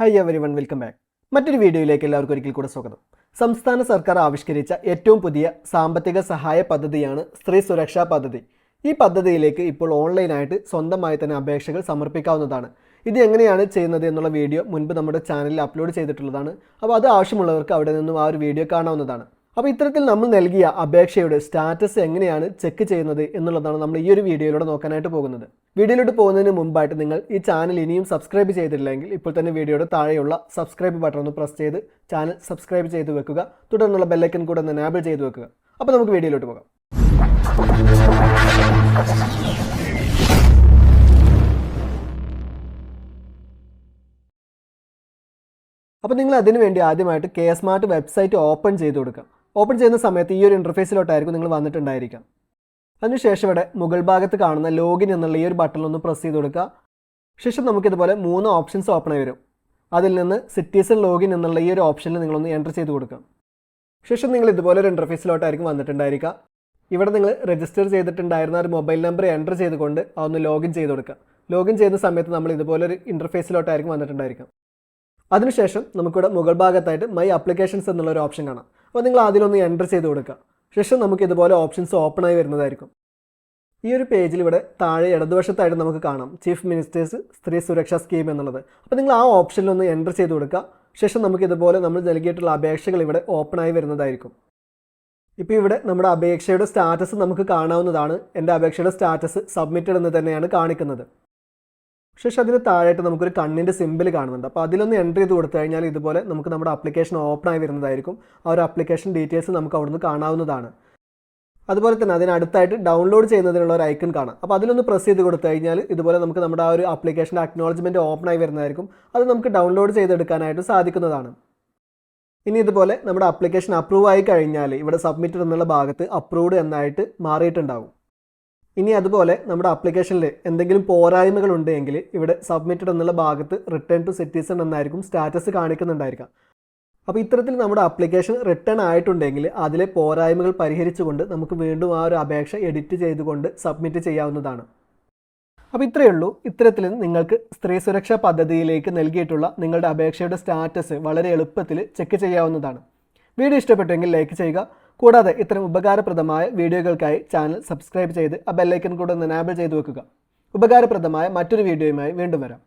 Hi everyone, welcome back. മറ്റൊരു വീഡിയോയിലേക്ക് എല്ലാവർക്കും ഒരിക്കൽ കൂടെ സ്വാഗതം. സംസ്ഥാന സർക്കാർ ആവിഷ്കരിച്ച ഏറ്റവും പുതിയ സാമ്പത്തിക സഹായ പദ്ധതിയാണ് സ്ത്രീ സുരക്ഷാ പദ്ധതി. ഈ പദ്ധതിയിലേക്ക് ഇപ്പോൾ ഓൺലൈനായിട്ട് സ്വന്തമായി തന്നെ അപേക്ഷകൾ സമർപ്പിക്കാവുന്നതാണ്. ഇത് എങ്ങനെയാണ് ചെയ്യുന്നത് എന്നുള്ള വീഡിയോ മുൻപ് നമ്മുടെ ചാനലിൽ അപ്ലോഡ് ചെയ്തിട്ടുള്ളതാണ്. അപ്പോൾ അത് ആവശ്യമുള്ളവർക്ക് അവിടെ നിന്നും ആ ഒരു വീഡിയോ കാണാവുന്നതാണ്. അപ്പോൾ ഇത്തരത്തിൽ നമ്മൾ നൽകിയ അപേക്ഷയുടെ സ്റ്റാറ്റസ് എങ്ങനെയാണ് ചെക്ക് ചെയ്യുന്നത് എന്നുള്ളതാണ് നമ്മൾ ഈ ഒരു വീഡിയോയിലൂടെ നോക്കാനായിട്ട് പോകുന്നത്. വീഡിയോയിലോട്ട് പോകുന്നതിന് മുമ്പായിട്ട് നിങ്ങൾ ഈ ചാനൽ ഇനിയും സബ്സ്ക്രൈബ് ചെയ്തിട്ടില്ലെങ്കിൽ ഇപ്പോൾ തന്നെ വീഡിയോയുടെ താഴെയുള്ള സബ്സ്ക്രൈബ് ബട്ടൺ ഒന്ന് പ്രസ് ചെയ്ത് ചാനൽ സബ്സ്ക്രൈബ് ചെയ്ത് വെക്കുക. തുടർന്നുള്ള ബെല്ലൈക്കൺ കൂടെ ഒന്ന് എനേബിൾ ചെയ്ത് വെക്കുക. അപ്പോൾ നമുക്ക് വീഡിയോയിലോട്ട് പോകാം. അപ്പോൾ നിങ്ങൾ അതിനു വേണ്ടി ആദ്യമായിട്ട് കെ-സ്മാർട്ട് വെബ്സൈറ്റ് ഓപ്പൺ ചെയ്ത് കൊടുക്കുക. ഓപ്പൺ ചെയ്യുന്ന സമയത്ത് ഈ ഒരു ഇൻ്റർഫേസിലോട്ടായിരിക്കും നിങ്ങൾ വന്നിട്ടുണ്ടായിരിക്കാം. അതിനുശേഷം ഇവിടെ മുകൾ ഭാഗത്ത് കാണുന്ന ലോഗിൻ എന്നുള്ള ഈ ഒരു ബട്ടണിലൊന്ന് പ്രസ് ചെയ്ത് കൊടുക്കുക. ശേഷം നമുക്കിതുപോലെ 3 ഓപ്ഷൻസ് ഓപ്പൺ ആയി വരും. അതിൽ നിന്ന് സിറ്റിസൺ ലോഗിൻ എന്നുള്ള ഈ ഒരു ഓപ്ഷനിൽ നിങ്ങളൊന്ന് എൻ്റർ ചെയ്ത് കൊടുക്കുക. ശേഷം നിങ്ങൾ ഇതുപോലെ ഒരു ഇൻ്റർഫേസിലോട്ടായിരിക്കും വന്നിട്ടുണ്ടായിരിക്കുക. ഇവിടെ നിങ്ങൾ രജിസ്റ്റർ ചെയ്തിട്ടുണ്ടായിരുന്ന ഒരു മൊബൈൽ നമ്പർ എൻ്റർ ചെയ്തുകൊണ്ട് അതൊന്ന് ലോഗിൻ ചെയ്ത് കൊടുക്കുക. ലോഗിൻ ചെയ്യുന്ന സമയത്ത് നമ്മൾ ഇതുപോലൊരു ഇൻ്റർഫേസിലോട്ടായിരിക്കും വന്നിട്ടുണ്ടായിരിക്കാം. അതിനുശേഷം നമുക്കിവിടെ മുകൾ ഭാഗത്തായിട്ട് മൈ ആപ്ലിക്കേഷൻസ് എന്നുള്ളൊരു ഓപ്ഷൻ കാണാം. അപ്പോൾ നിങ്ങൾ അതിലൊന്ന് എൻ്റർ ചെയ്ത് കൊടുക്കുക. ശേഷം നമുക്ക് ഇതുപോലെ ഓപ്ഷൻസ് ഓപ്പൺ ആയി വരുന്നതായിരിക്കും. ഈ ഒരു പേജിൽ ഇവിടെ താഴെ ഇടതുവശത്തായിട്ട് നമുക്ക് കാണാം ചീഫ് മിനിസ്റ്റേഴ്സ് സ്ത്രീ സുരക്ഷാ സ്കീം എന്നുള്ളത്. അപ്പോൾ നിങ്ങൾ ആ ഓപ്ഷനിലൊന്ന് എൻ്റർ ചെയ്ത് കൊടുക്കുക. ശേഷം നമുക്ക് ഇതുപോലെ നമ്മൾ നൽകിയിട്ടുള്ള അപേക്ഷകൾ ഇവിടെ ഓപ്പൺ ആയി വരുന്നതായിരിക്കും. ഇപ്പോൾ ഇവിടെ നമ്മുടെ അപേക്ഷയുടെ സ്റ്റാറ്റസ് നമുക്ക് കാണാവുന്നതാണ്. എൻ്റെ അപേക്ഷയുടെ സ്റ്റാറ്റസ് സബ്മിറ്റഡ് എന്ന് തന്നെയാണ് കാണിക്കുന്നത്. ശേഷം അതിന് താഴെയായിട്ട് നമുക്കൊരു കണ്ണിൻ്റെ സിമ്പിൾ കാണുന്നുണ്ട്. അപ്പോൾ അതിലൊന്ന് എൻ്റർ ചെയ്ത് കൊടുത്തു കഴിഞ്ഞാൽ ഇതുപോലെ നമുക്ക് നമ്മുടെ ആപ്ലിക്കേഷൻ ഓപ്പൺ ആയി വരുന്നതായിരിക്കും. ആ ഒരു ആപ്ലിക്കേഷൻ ഡീറ്റെയിൽസ് നമുക്ക് അവിടുന്ന് കാണാവുന്നതാണ്. അതുപോലെ തന്നെ അതിനടുത്തായിട്ട് ഡൗൺലോഡ് ചെയ്യുന്നതിനുള്ള ഒരു ഐക്കൺ കാണാം. അപ്പോൾ അതിലൊന്ന് പ്രസ് ചെയ്ത് കൊടുത്തു കഴിഞ്ഞാൽ ഇതുപോലെ നമുക്ക് നമ്മുടെ ആ ഒരു ആപ്ലിക്കേഷൻ്റെ അക്നോളജ്മെൻറ്റ് ഓപ്പൺ ആയി വരുന്നതായിരിക്കും. അത് നമുക്ക് ഡൗൺലോഡ് ചെയ്തെടുക്കാനായിട്ട് സാധിക്കുന്നതാണ്. ഇനി ഇതുപോലെ നമ്മുടെ ആപ്ലിക്കേഷൻ അപ്രൂവ് ആയി കഴിഞ്ഞാൽ ഇവിടെ സബ്മിറ്റഡ് എന്നുള്ള ഭാഗത്ത് അപ്രൂവ്ഡ് എന്നായിട്ട് മാറിയിട്ടുണ്ടാകും. ഇനി അതുപോലെ നമ്മുടെ ആപ്ലിക്കേഷനിൽ എന്തെങ്കിലും പോരായ്മകൾ ഉണ്ടെങ്കിൽ ഇവിടെ സബ്മിറ്റഡ് എന്നുള്ള ഭാഗത്ത് റിട്ടേൺ ടു സിറ്റിസൺ എന്നായിരിക്കും സ്റ്റാറ്റസ് കാണിക്കുന്നുണ്ടായിരിക്കാം. അപ്പോൾ ഇത്തരത്തിൽ നമ്മുടെ ആപ്ലിക്കേഷൻ റിട്ടേൺ ആയിട്ടുണ്ടെങ്കിൽ അതിലെ പോരായ്മകൾ പരിഹരിച്ചുകൊണ്ട് നമുക്ക് വീണ്ടും ആ ഒരു അപേക്ഷ എഡിറ്റ് ചെയ്തുകൊണ്ട് സബ്മിറ്റ് ചെയ്യാവുന്നതാണ്. അപ്പോൾ ഇത്രയേ ഉള്ളൂ. ഇത്തരത്തിൽ നിങ്ങൾക്ക് സ്ത്രീ സുരക്ഷാ പദ്ധതിയിലേക്ക് നൽകിയിട്ടുള്ള നിങ്ങളുടെ അപേക്ഷയുടെ സ്റ്റാറ്റസ് വളരെ എളുപ്പത്തിൽ ചെക്ക് ചെയ്യാവുന്നതാണ്. വീഡിയോ ഇഷ്ടപ്പെട്ടെങ്കിൽ ലൈക്ക് ചെയ്യുക. കൂടാതെ ഇത്തരം ഉപകാരപ്രദമായ വീഡിയോകൾക്കായി ചാനൽ സബ്സ്ക്രൈബ് ചെയ്ത് ആ ബെല്ലൈക്കൺ കൂടെ ഒന്ന് എനേബിൾ ചെയ്ത് വെക്കുക. ഉപകാരപ്രദമായ മറ്റൊരു വീഡിയോയുമായി വീണ്ടും വരാം.